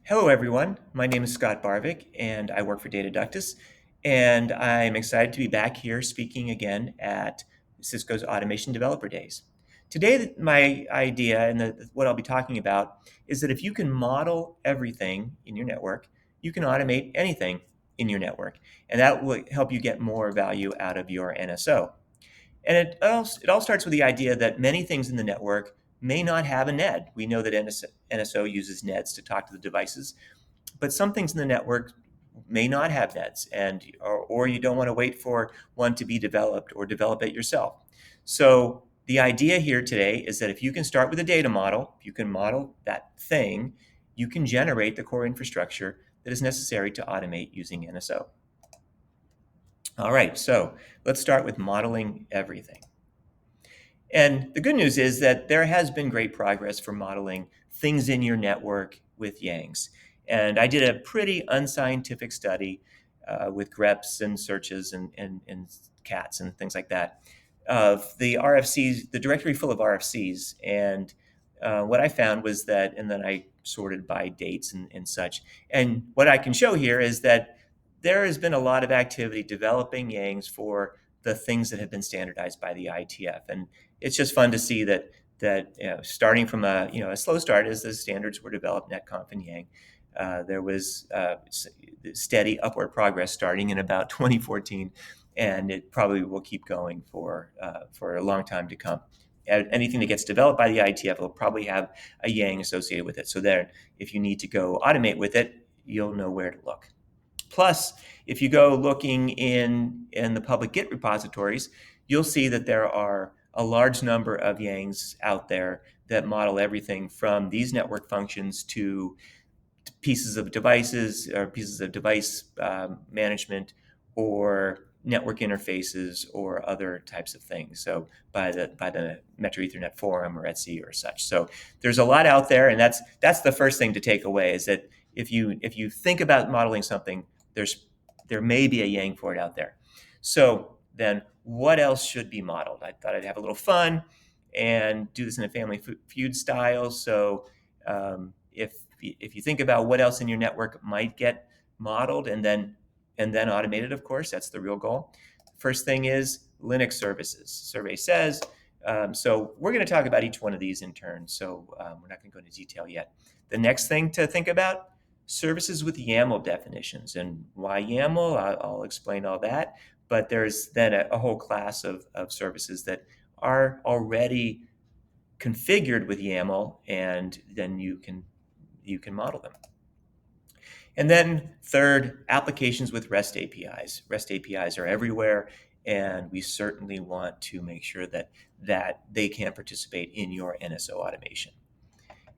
Hello, everyone. My name is Scott Barvick, and I work for Ductus. And I'm excited to be back here speaking again at Cisco's Automation Developer Days. Today, my idea and what I'll be talking about is that if you can model everything in your network, you can automate anything in your network, and that will help you get more value out of your NSO. And it all starts with the idea that many things in the network may not have a NED. We know that NSO uses NEDs to talk to the devices, but some things in the network may not have NEDs, or you don't want to wait for one to be developed or develop it yourself. So the idea here today is that if you can start with a data model, if you can model that thing, you can generate the core infrastructure that is necessary to automate using NSO. All right, so let's start with modeling everything. And the good news is that there has been great progress for modeling things in your network with Yangs. And I did a pretty unscientific study with greps and searches and cats and things like that of the RFCs, the directory full of RFCs. And what I found was that, and then I sorted by dates and such. And what I can show here is that there has been a lot of activity developing Yangs for the things that have been standardized by the ITF. And it's just fun to see that starting from a slow start as the standards were developed, netconf and Yang, there was steady upward progress starting in about 2014, and it probably will keep going for a long time to come. Anything that gets developed by the ITF will probably have a Yang associated with it, so that if you need to go automate with it, you'll know where to look. Plus, if you go looking in the public Git repositories, you'll see that there are a large number of Yangs out there that model everything from these network functions to pieces of devices or pieces of device management or network interfaces or other types of things. So by the Metro Ethernet Forum or Etsy or such. So there's a lot out there, and that's the first thing to take away is that if you think about modeling something, there may be a Yang for it out there. So then what else should be modeled? I thought I'd have a little fun and do this in a Family Feud style. So if you think about what else in your network might get modeled and then automated, of course, that's the real goal. First thing is Linux services. Survey says. So we're going to talk about each one of these in turn. So we're not going to go into detail yet. The next thing to think about, services with YAML definitions. And why YAML? I'll explain all that. But there's then a whole class of services that are already configured with YAML, and then you can model them. And then third, applications with REST APIs. REST APIs are everywhere, and we certainly want to make sure that they can participate in your NSO automation.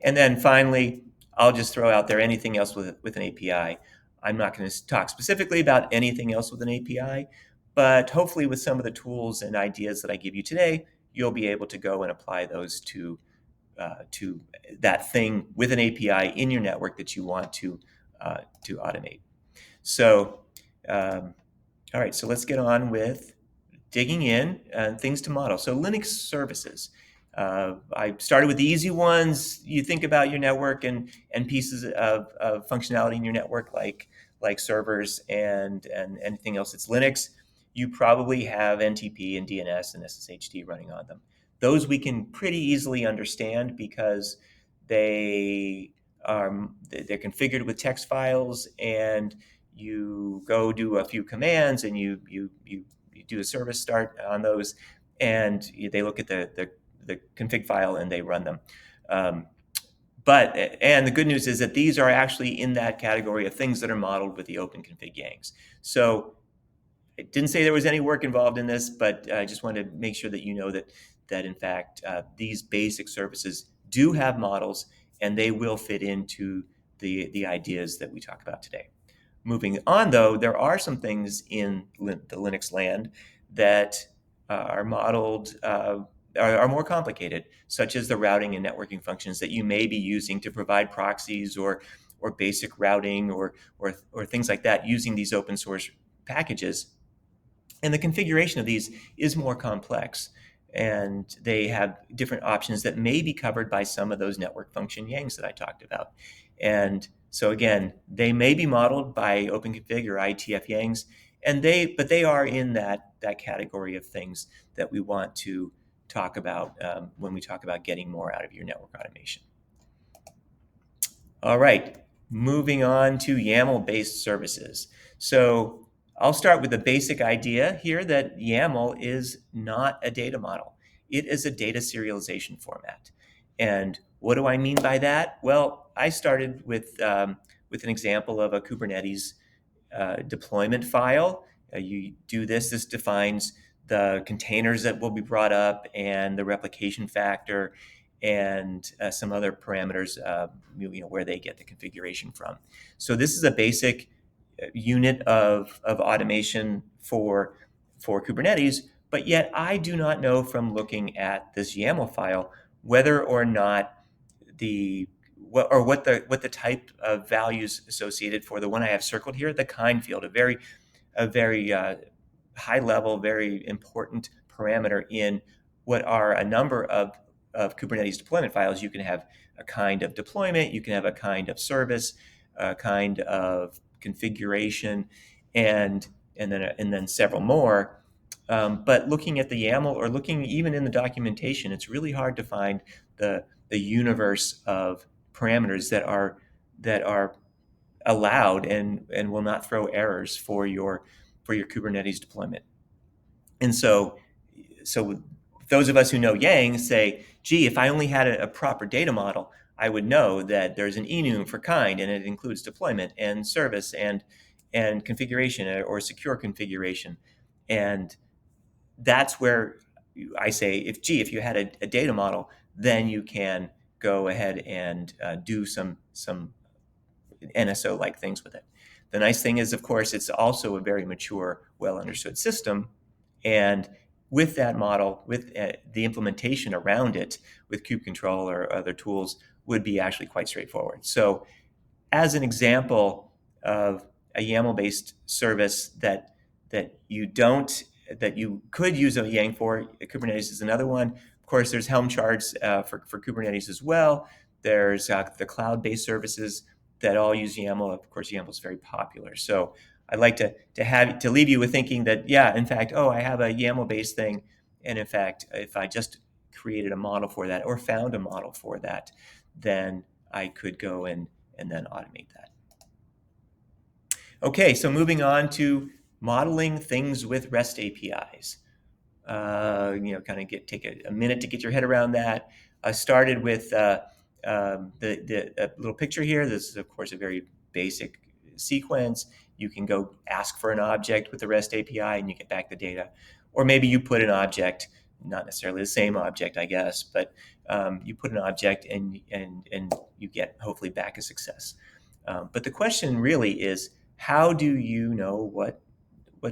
And then finally, I'll just throw out there anything else with an API. I'm not going to talk specifically about anything else with an API, but hopefully with some of the tools and ideas that I give you today, you'll be able to go and apply those to that thing with an API in your network that you want to automate. So, all right, so let's get on with digging in things to model. So Linux services. I started with the easy ones. You think about your network and pieces of functionality in your network like servers and anything else that's Linux. You probably have NTP and DNS and SSHD running on them. Those we can pretty easily understand because they're configured with text files, and you go do a few commands and you do a service start on those, and they look at the config file and they run them. And the good news is that these are actually in that category of things that are modeled with the open config Yangs. So I didn't say there was any work involved in this, but I just wanted to make sure that you know that in fact these basic services do have models, and they will fit into the ideas that we talk about today. Moving on, though, there are some things in the Linux land that are modeled are more complicated, such as the routing and networking functions that you may be using to provide proxies or basic routing or things like that using these open source packages. And the configuration of these is more complex, and they have different options that may be covered by some of those network function Yangs that I talked about. And So again, they may be modeled by OpenConfig or IETF Yangs, but they are in that category of things that we want to talk about when we talk about getting more out of your network automation. All right, moving on to YAML-based services. So I'll start with the basic idea here that YAML is not a data model. It is a data serialization format. And what do I mean by that? Well, I started with an example of a Kubernetes deployment file. You do this. This defines the containers that will be brought up and the replication factor and some other parameters, where they get the configuration from. So this is a basic unit of automation for Kubernetes, but yet I do not know from looking at this YAML file whether or not what the type of values associated for the one I have circled here, the kind field, a very high level, very important parameter in what are a number of Kubernetes deployment files. You can have a kind of deployment, you can have a kind of service, a kind of configuration, and then several more. But looking at the YAML or looking even in the documentation, it's really hard to find the universe of parameters that are allowed and will not throw errors for your Kubernetes deployment. And so those of us who know Yang say, gee, if I only had a proper data model, I would know that there's an enum for kind, and it includes deployment and service and configuration or secure configuration. And that's where I say, if you had a data model, then you can go ahead and do some NSO-like things with it. The nice thing is, of course, it's also a very mature, well-understood system. And with that model, with the implementation around it, with kubectl or other tools, would be actually quite straightforward. So as an example of a YAML-based service that you could use a Yang for, Kubernetes is another one. Of course, there's Helm charts for Kubernetes as well. There's the cloud-based services that all use YAML. Of course, YAML is very popular. So I'd like to leave you with thinking that, yeah, in fact, I have a YAML-based thing, and in fact, if I just created a model for that or found a model for that, then I could go and then automate that. Okay, so moving on to modeling things with REST APIs. Kind of take a minute to get your head around that. I started with the little picture here. This is, of course, a very basic sequence. You can go ask for an object with the REST API and you get back the data. Or maybe you put an object, not necessarily the same object, I guess, but you put an object and you get hopefully back a success. But the question really is, how do you know what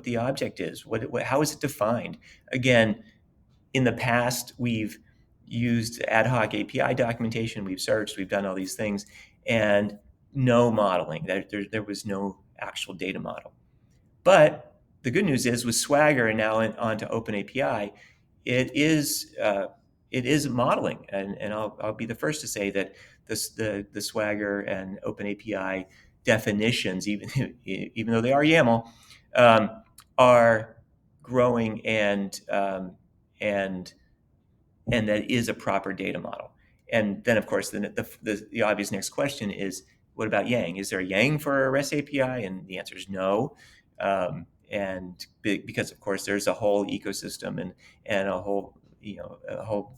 the object is? How is it defined? Again, in the past, we've used ad hoc API documentation, we've searched, we've done all these things, and no modeling. There was no actual data model. But the good news is with Swagger and now onto OpenAPI, it is modeling, and I'll be the first to say that the Swagger and OpenAPI definitions, even though they are YAML, are growing and that is a proper data model. And then, of course, the obvious next question is, what about Yang? Is there a Yang for a REST API? And the answer is no. And because, of course, there's a whole ecosystem and a whole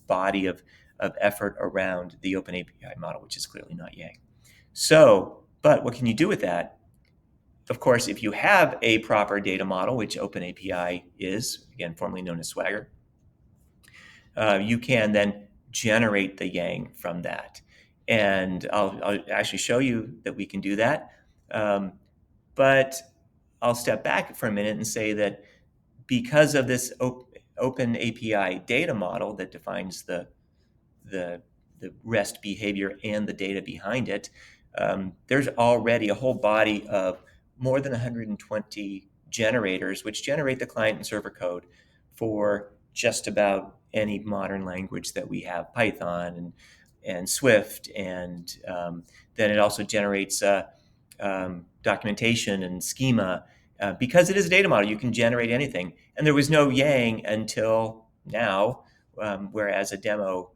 body of effort around the OpenAPI model, which is clearly not Yang. So, but what can you do with that? Of course, if you have a proper data model, which OpenAPI is, again, formerly known as Swagger, you can then generate the Yang from that. And I'll actually show you that we can do that. But I'll step back for a minute and say that because of this OpenAPI data model that defines the REST behavior and the data behind it, there's already a whole body of more than 120 generators which generate the client and server code for just about any modern language that we have, Python and Swift, and then it also generates documentation and schema. Because it is a data model, you can generate anything. And there was no Yang until now, whereas a demo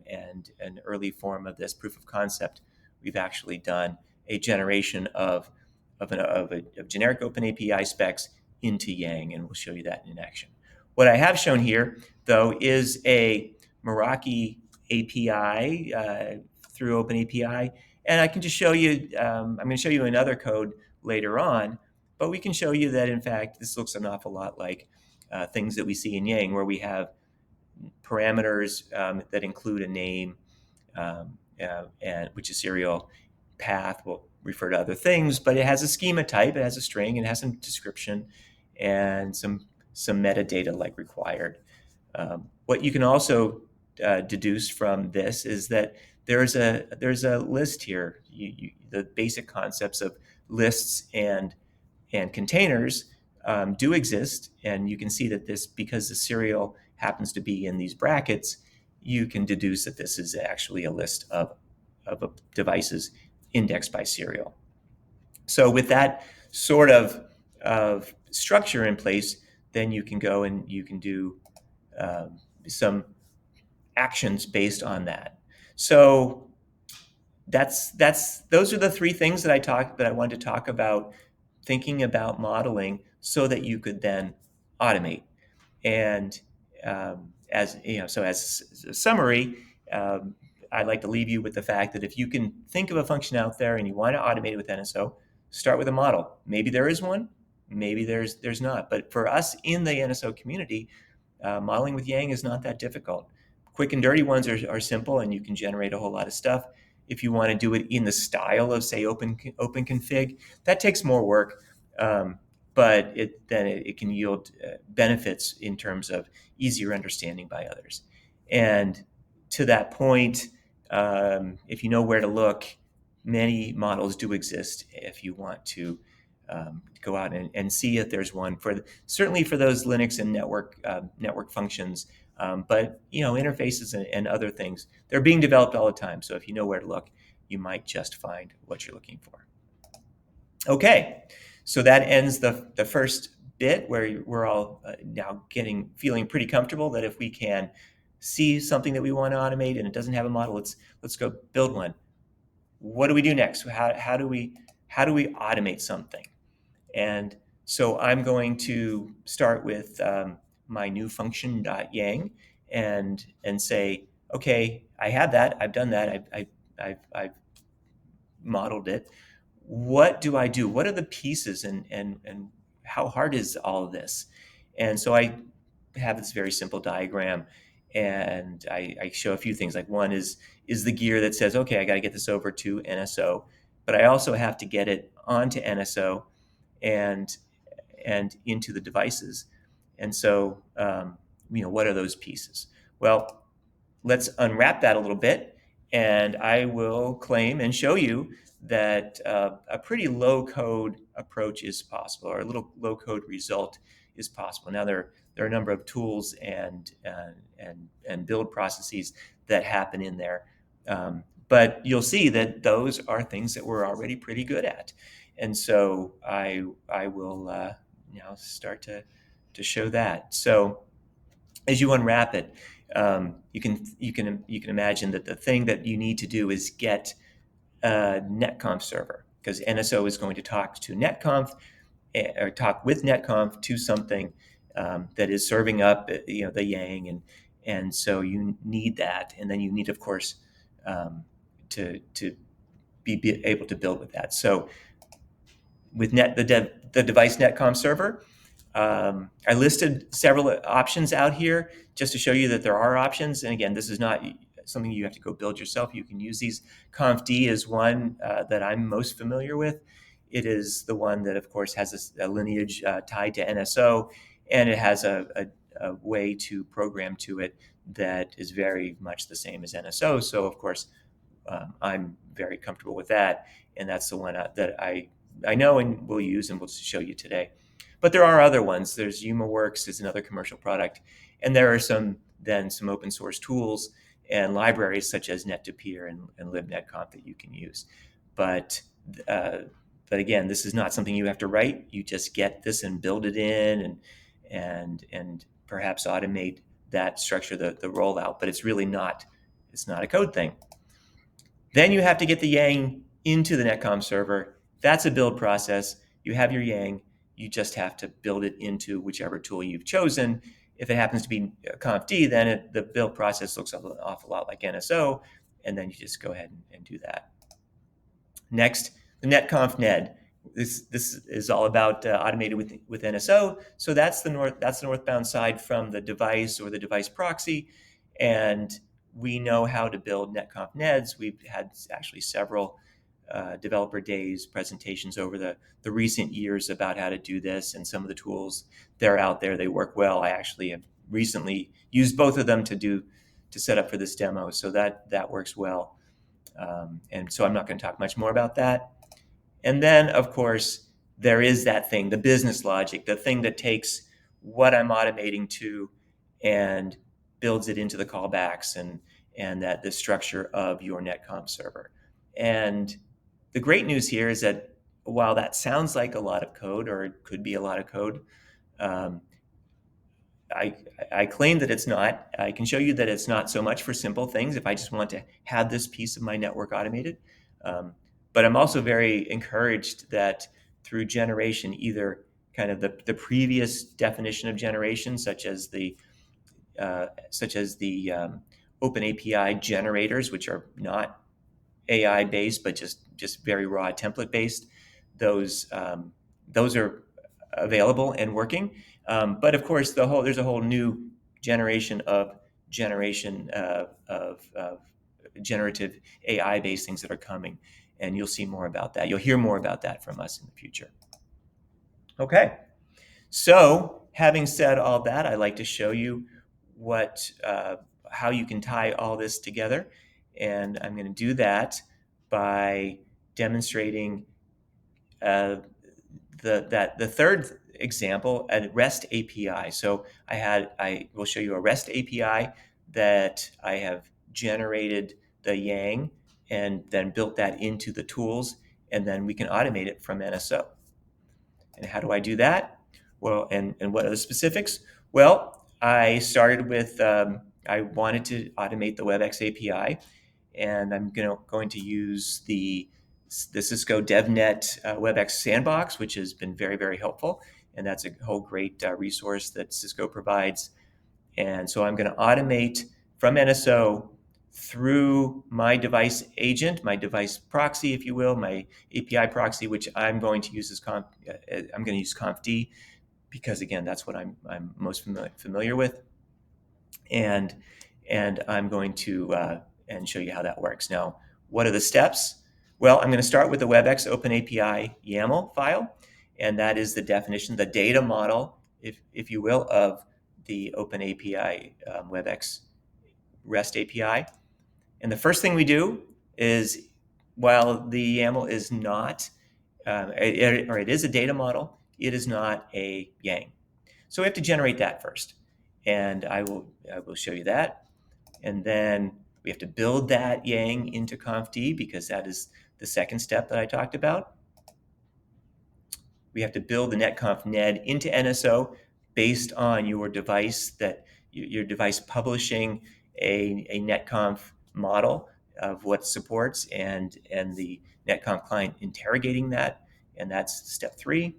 and an early form of this proof of concept, we've actually done a generation of generic open API specs into Yang, and we'll show you that in action. What I have shown here, though, is a Meraki API through Open API, and I can just show you. I'm going to show you another code later on, but we can show you that in fact this looks an awful lot like things that we see in Yang, where we have parameters that include a name, and which is serial path. We'll refer to other things, but it has a schema type, it has a string, it has some description, and some metadata like required. What you can also deduce from this is that there's a list here. The basic concepts of lists and containers do exist, and you can see that this, because the serial happens to be in these brackets, you can deduce that this is actually a list of devices indexed by serial. So with that sort of structure in place, then you can go and you can do some actions based on that. So those are the three things that I wanted to talk about, thinking about modeling so that you could then automate. And as you know, so as a summary, I'd like to leave you with the fact that if you can think of a function out there and you want to automate it with NSO, start with a model. Maybe there is one, maybe there's not. But for us in the NSO community, modeling with Yang is not that difficult. Quick and dirty ones are simple, and you can generate a whole lot of stuff. If you want to do it in the style of, say, open config, that takes more work, but it can yield benefits in terms of easier understanding by others. And to that point, if you know where to look, many models do exist if you want to go out and see if there's one certainly for those Linux and network functions, but interfaces and other things, they're being developed all the time. So if you know where to look, you might just find what you're looking for. Okay, so that ends the first bit, where we're all now feeling pretty comfortable that if we can see something that we want to automate and it doesn't have a model, let's go build one. What do we do next? How do we automate something? And so I'm going to start with my new function .yang and say, okay, I have that, I've done that, I've modeled it. What do I do? What are the pieces, and how hard is all of this? And so I have this very simple diagram, and I show a few things. Like, one is the gear that says, okay, I got to get this over to NSO, but I also have to get it onto NSO and into the devices. And so, what are those pieces? Well, let's unwrap that a little bit, and I will claim and show you that a pretty low-code approach is possible, or a little low-code result is possible. Now, there are a number of tools and build processes that happen in there, but you'll see that those are things that we're already pretty good at. And so I will now start to show that. So as you unwrap it, you can imagine that the thing that you need to do is get a netconf server, because NSO is going to talk to netconf, or talk with netconf to something that is serving up the Yang, and so you need that, and then you need, of course, to be able to build with that. So with the device netconf server, I listed several options out here just to show you that there are options. And again, this is not something you have to go build yourself. You can use these. Conf-D is one that I'm most familiar with. It is the one that, of course, has a lineage tied to NSO, and it has a way to program to it that is very much the same as NSO. So, of course, I'm very comfortable with that, and that's the one that I know and will use and will show you today. But there are other ones. There's YumaWorks is another commercial product, and there are some open source tools and libraries such as net2peer and libnetconf that you can use. But But again, this is not something you have to write. You just get this and build it in and perhaps automate that structure, the rollout. But it's really not, it's not a code thing. Then you have to get the Yang into the Netcom server. That's a build process. You have your Yang. You just have to build it into whichever tool you've chosen. If it happens to be ConfD, then the build process looks an awful lot like NSO, and then you just go ahead and do that. Next, the netconf ned. This is all about automated with NSO. So that's the northbound side from the device or the device proxy, and we know how to build netconf neds. We've had actually several developer days presentations over the recent years about how to do this, and some of the tools they're out there, they work well. I actually have recently used both of them to set up for this demo, so that works well. And so I'm not going to talk much more about that. And then, of course, there is that thing, the business logic, the thing that takes what I'm automating to and builds it into the callbacks and that the structure of your netcom server. And the great news here is that while that sounds like a lot of code, or it could be a lot of code, um, I claim that it's not. I can show you that it's not so much for simple things if I just want to have this piece of my network automated. But I'm also very encouraged that through generation, either kind of the previous definition of generation, such as the Open API generators, which are not AI based, but just very raw template based. Those are available and working. But of course, there's a whole new generation of generative AI based things that are coming, and you'll see more about that. You'll hear more about that from us in the future. Okay, so having said all that, I'd like to show you how you can tie all this together, and I'm going to do that by demonstrating the third example, a REST API. So I will show you a REST API that I have generated the Yang and then built that into the tools, and then we can automate it from NSO. And how do I do that? Well, and what are the specifics? Well, I started with, I wanted to automate the WebEx API, and I'm going to use the Cisco DevNet WebEx Sandbox, which has been very, very helpful. And that's a whole great resource that Cisco provides. And so I'm going to automate from NSO through my device agent, my device proxy, if you will, my API proxy, which I'm going to use I'm going to use ConfD because, again, that's what I'm most familiar with. And I'm going to and show you how that works. Now, what are the steps? Well, I'm going to start with the WebEx OpenAPI YAML file, and that is the definition, the data model, if you will, of the OpenAPI WebEx REST API. And the first thing we do is, while the YAML is not, it is a data model, it is not a Yang. So we have to generate that first, and I will show you that. And then we have to build that Yang into ConfD because that is the second step that I talked about. We have to build the netconf ned into NSO based on your device, your device publishing a netconf model of what supports and the netconf client interrogating that, and that's step 3.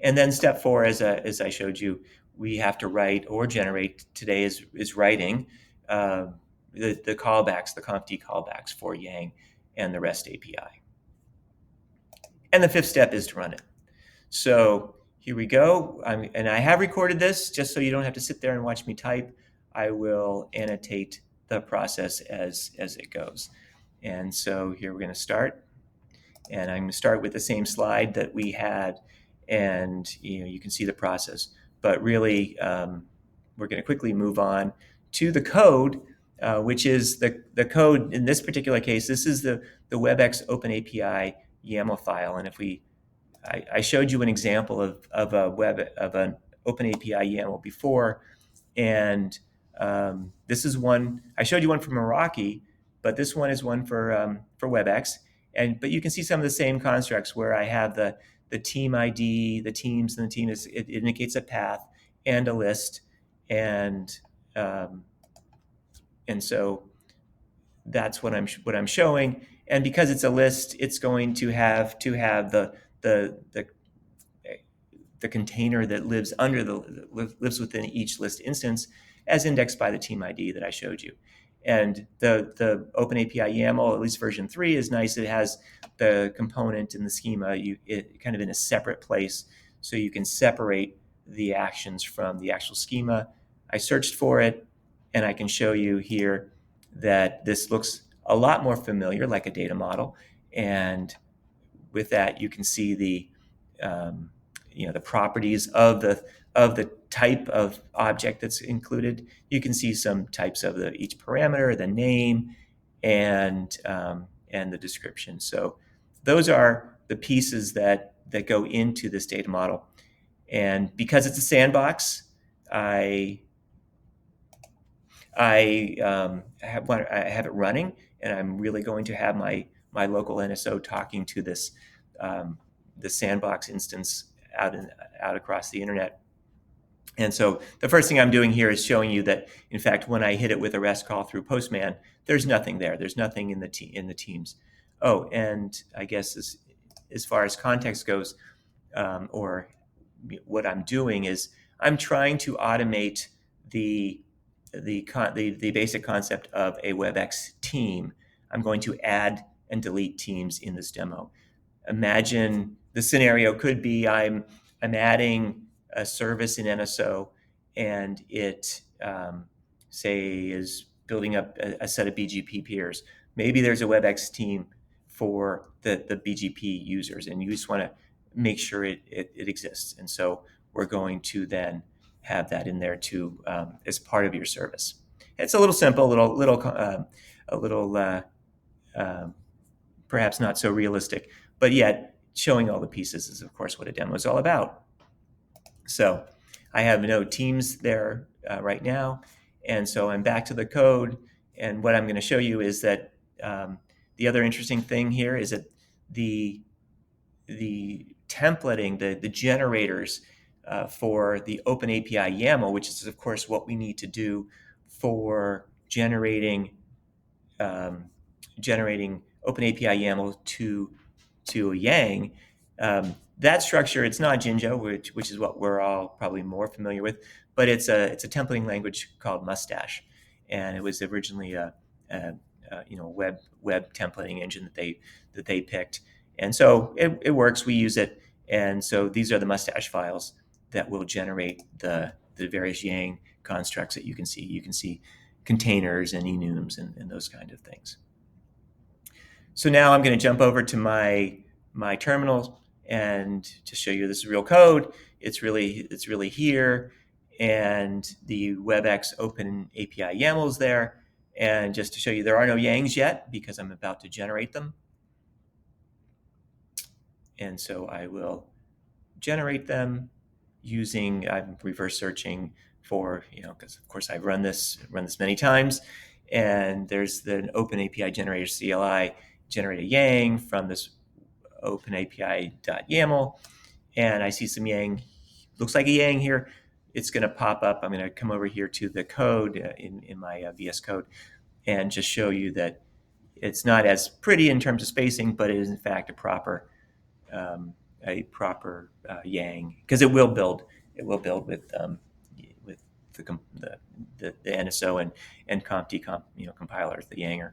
And then step 4, as I showed you, we have to write or generate. Today is writing the callbacks, the ConfD callbacks for Yang and the REST API. And the 5th step is to run it. So here we go. And I have recorded this just so you don't have to sit there and watch me type. I will annotate the process as it goes. And so here we're going to start. And I'm going to start with the same slide that we had, and you can see the process. But really, we're going to quickly move on to the code, which is the code in this particular case. This is the WebEx OpenAPI YAML file, and I showed you an example of an OpenAPI YAML before, and this is one I showed you one for Meraki, but this one is one for WebEx. But you can see some of the same constructs where I have the team ID, the teams, and the team it indicates a path and a list, and um, so that's what I'm showing. And because it's a list, it's going to have the the the container that lives lives within each list instance as indexed by the team ID that I showed you. And the OpenAPI YAML, at least version 3, is nice. It has the component and the schema it kind of in a separate place, so you can separate the actions from the actual schema. I searched for it, and I can show you here that this looks a lot more familiar, like a data model. And with that, you can see um, the properties of the type of object that's included. You can see some types of each parameter, the name, and the description. So those are the pieces that go into this data model. And because it's a sandbox, I have it running, and I'm really going to have my local NSO talking to the sandbox instance out across the internet. And so the first thing I'm doing here is showing you that, in fact, when I hit it with a REST call through Postman, there's nothing there. There's nothing in the teams. Oh, and I guess as far as context goes, or what I'm doing is I'm trying to automate the the basic concept of a WebEx team. I'm going to add and delete teams in this demo. Imagine the scenario could be I'm adding a service in NSO, and it say is building up a set of BGP peers. Maybe there's a WebEx team for the BGP users, and you just want to make sure it exists. And so we're going to then have that in there too as part of your service. It's a little simple, a little perhaps not so realistic, but yet showing all the pieces is, of course, what a demo is all about. So I have no teams there right now, and so I'm back to the code. And what I'm going to show you is that the other interesting thing here is that the templating, the generators for the OpenAPI YAML, which is, of course, what we need to do for generating OpenAPI YAML to a Yang. That structure, it's not Jinja, which is what we're all probably more familiar with, but it's a templating language called Mustache, and it was originally a web templating engine that they picked, and so it works. We use it, and so these are the Mustache files that will generate the various Yang constructs that you can see. You can see containers and enums and those kind of things. So now I'm going to jump over to my terminal and to show you this is real code. It's really here, and the WebEx Open API YAML is there. And just to show you, there are no Yangs yet because I'm about to generate them. And so I will generate them using, I'm reverse searching for, because of course I've run this many times. And there's the Open API generator CLI, generate a Yang from this OpenAPI.yaml. And I see some Yang, looks like a Yang here. It's going to pop up. I'm going to come over here to the code in my VS Code and just show you that it's not as pretty in terms of spacing, but it is in fact a proper Yang, because it will build with the NSO and CompD compiler, the Yanger.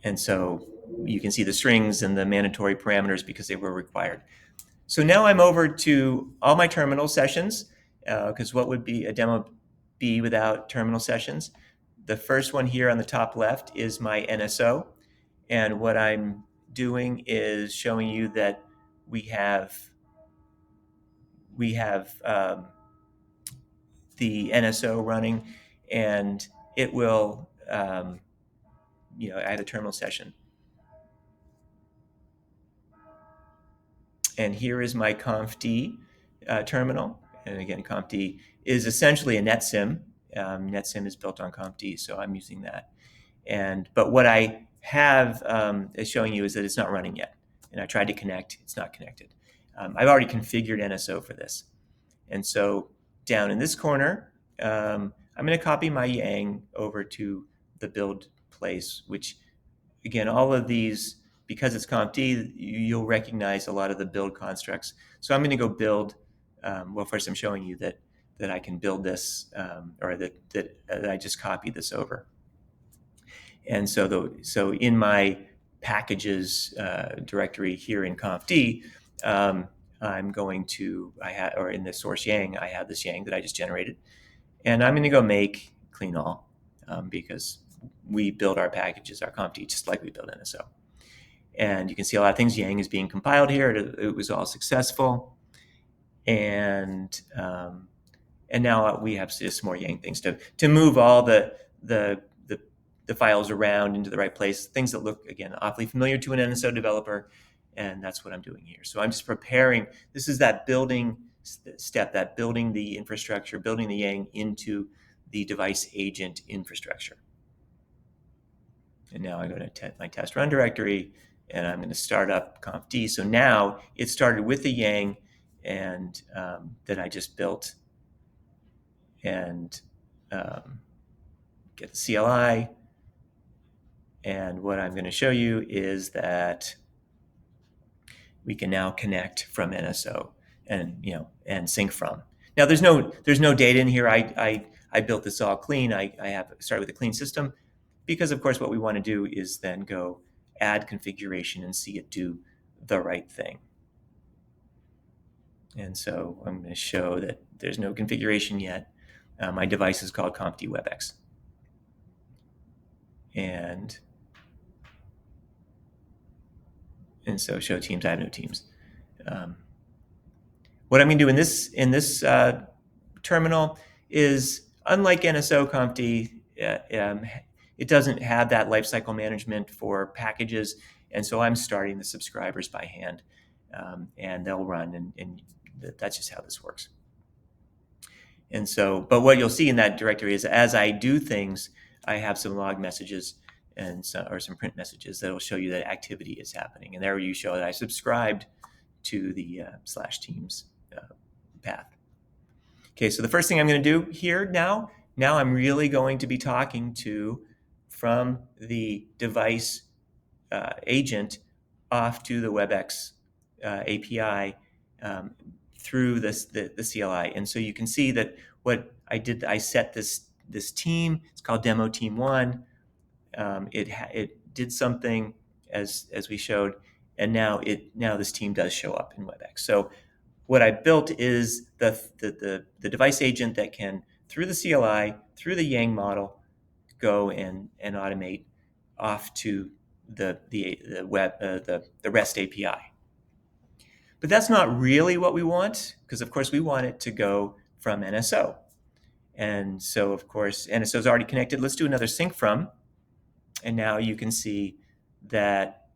And so you can see the strings and the mandatory parameters because they were required. So now I'm over to all my terminal sessions, because what would be a demo be without terminal sessions? The first one here on the top left is my NSO. And what I'm doing is showing you that we have the NSO running, and it will add a terminal session. And here is my ConfD terminal. And again, ConfD is essentially a NetSim. NetSim is built on ConfD, so I'm using that. But what I have is showing you is that it's not running yet. And I tried to connect, it's not connected. I've already configured NSO for this. And so down in this corner, I'm going to copy my Yang over to the build place, which again, all of these, because it's conft, you'll recognize a lot of the build constructs. So I'm going to go build. Well, first I'm showing you that I can build this, or that I just copied this over. And so in my packages directory here in conft, I'm going to, or in the source Yang, I have this Yang that I just generated. And I'm going to go make clean all because we build our packages, our conft, just like we build NSO. And you can see a lot of things. Yang is being compiled here. It was all successful. And now we have just more Yang things to move all the files around into the right place, things that look, again, awfully familiar to an NSO developer. And that's what I'm doing here. So I'm just preparing. This is that building step, that building the infrastructure, building the Yang into the device agent infrastructure. And now I go to my test run directory, and I'm going to start up conft. So now it started with the Yang and that I just built, and get the CLI. And what I'm going to show you is that we can now connect from NSO and sync from. Now there's no data in here. I built this all clean. I have started with a clean system because of course what we want to do is then go add configuration and see it do the right thing. And so I'm going to show that there's no configuration yet. My device is called conft WebEx. And so show teams. I have no teams. What I'm going to do in this terminal is, unlike NSO conft, it doesn't have that lifecycle management for packages, and so I'm starting the subscribers by hand, and they'll run, and that's just how this works. And so, but what you'll see in that directory is as I do things, I have some log messages or some print messages that will show you that activity is happening. And there you show that I subscribed to the /teams path. Okay, so the first thing I'm going to do here now I'm really going to be talking from the device agent off to the WebEx API through the CLI. And so you can see that what I did, I set this team. It's called demo team 1. It did something as we showed, and now this team does show up in WebEx. So what I built is the device agent that can, through the CLI, through the Yang model, go and automate off to the REST API. But that's not really what we want, because of course we want it to go from NSO. And so of course NSO is already connected. Let's do another sync from. And now you can see that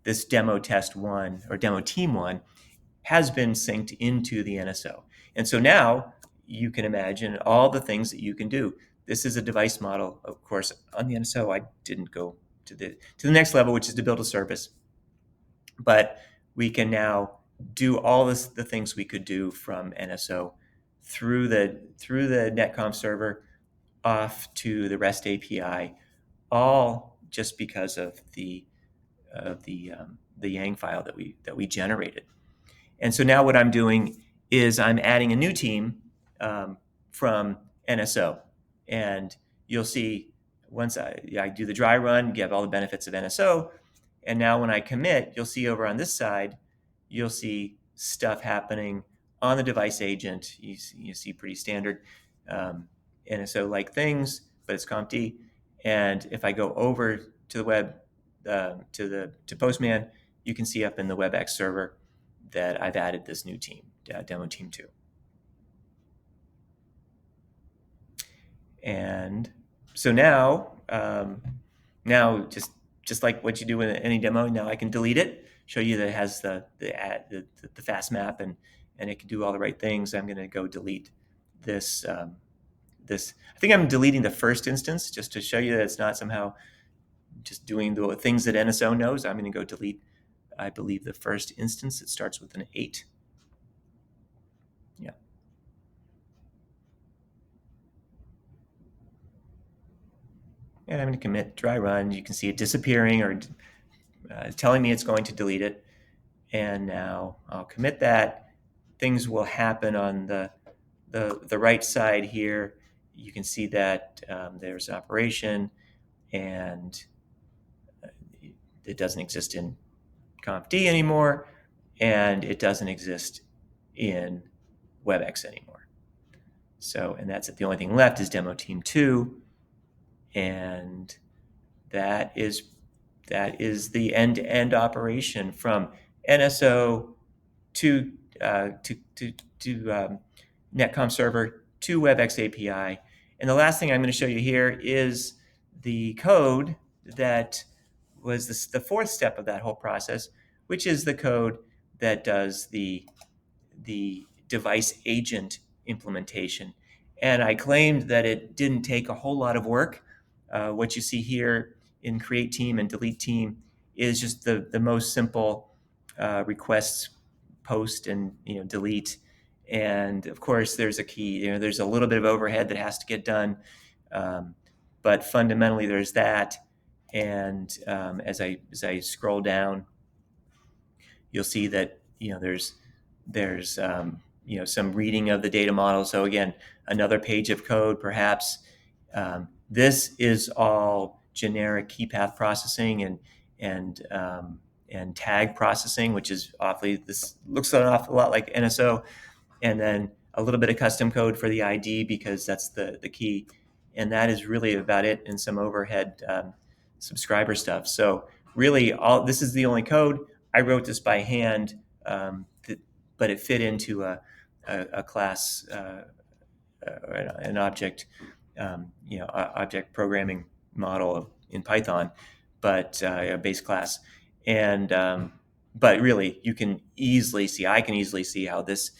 this demo test 1 or demo team 1 has been synced into the NSO. And so now you can imagine all the things that you can do. This is a device model. Of course, on the NSO, I didn't go to the next level, which is to build a service. But we can now do all the things we could do from NSO through the netconf server off to the REST API, all just because of the Yang file that we generated. And so now what I'm doing is I'm adding a new team from NSO, and you'll see once I do the dry run, you have all the benefits of NSO. And now when I commit, you'll see over on this side, you'll see stuff happening on the device agent. You see pretty standard NSO-like things, but it's conft. And if I go over to the web, to Postman, you can see up in the WebEx server that I've added this new team, demo team 2. And so now just like what you do in any demo, now I can delete it, show you that it has the fast map and it can do all the right things. I'm going to go delete this. I think I'm deleting the first instance just to show you that it's not somehow just doing the things that NSO knows. I'm going to go delete, I believe, the first instance. It starts with an 8. Yeah. And I'm going to commit dry run. You can see it disappearing or telling me it's going to delete it. And now I'll commit that. Things will happen on the right side here. You can see that there's an operation, and it doesn't exist in conf D anymore, and it doesn't exist in WebEx anymore. So, and that's it. The only thing left is demo team 2, and that is the end-to-end operation from NSO to Netcom server to WebEx API. And the last thing I'm going to show you here is the code that was the fourth step of that whole process, which is the code that does the device agent implementation. And I claimed that it didn't take a whole lot of work. What you see here in create team and delete team is just the most simple requests, post and delete. And of course, there's a key. There's a little bit of overhead that has to get done, but fundamentally, there's that. And as I scroll down, you'll see that there's some reading of the data model. So again, another page of code, perhaps. This is all generic key path processing and tag processing, which is this looks an awful lot like NSO, and then a little bit of custom code for the ID because that's the key, and that is really about it, and some overhead subscriber stuff. So really, this is the only code. I wrote this by hand, but it fit into a class, an object, object programming model in Python, but a base class. And but really, I can easily see how this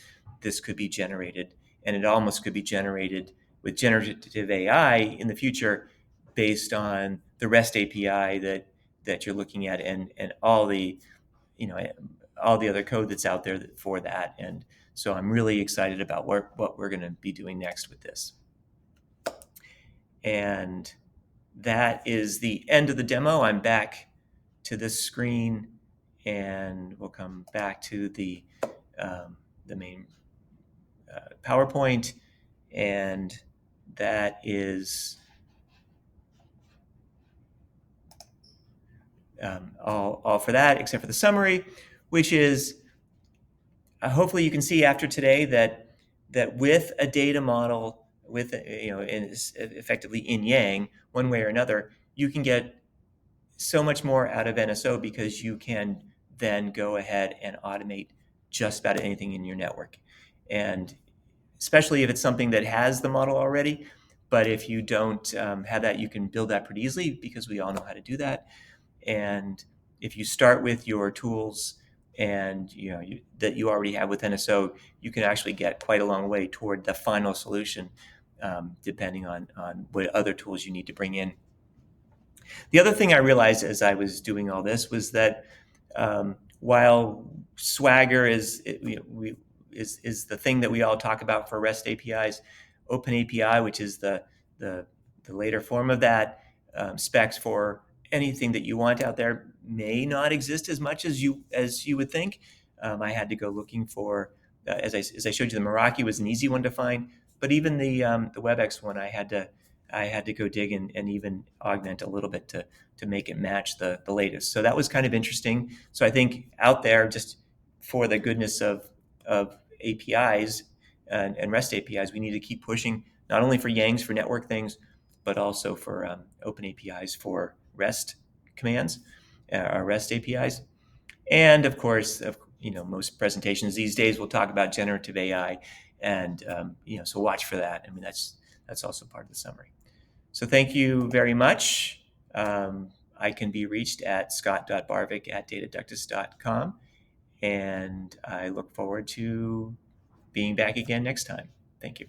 could be generated, and it almost could be generated with generative AI in the future, based on the REST API that you're looking at, and all the other code that's out there for that. And so I'm really excited about what we're going to be doing next with this. And that is the end of the demo. I'm back to this screen, and we'll come back to the main PowerPoint, and that is all for that, except for the summary, which is hopefully you can see after today that with a data model, with effectively yin yang, one way or another, you can get so much more out of NSO, because you can then go ahead and automate just about anything in your network, and especially if it's something that has the model already. But if you don't have that, you can build that pretty easily, because we all know how to do that. And if you start with your tools and that you already have with NSO, you can actually get quite a long way toward the final solution, depending on what other tools you need to bring in. The other thing I realized as I was doing all this was that while Swagger is the thing that we all talk about for REST APIs, OpenAPI, which is the later form of that, specs for anything that you want out there, may not exist as much as you would think. I had to go looking for, as I showed you, the Meraki was an easy one to find, but even the WebEx one, I had to go dig and even augment a little bit to make it match the latest. So that was kind of interesting. So I think out there, just for the goodness of APIs and REST APIs, we need to keep pushing, not only for Yangs for network things, but also for open APIs for REST commands, or REST APIs. And of course, most presentations these days will talk about generative AI, and so watch for that. I mean, that's also part of the summary. So thank you very much. I can be reached at scott.barvick@dataductus.com, and I look forward to being back again next time. Thank you.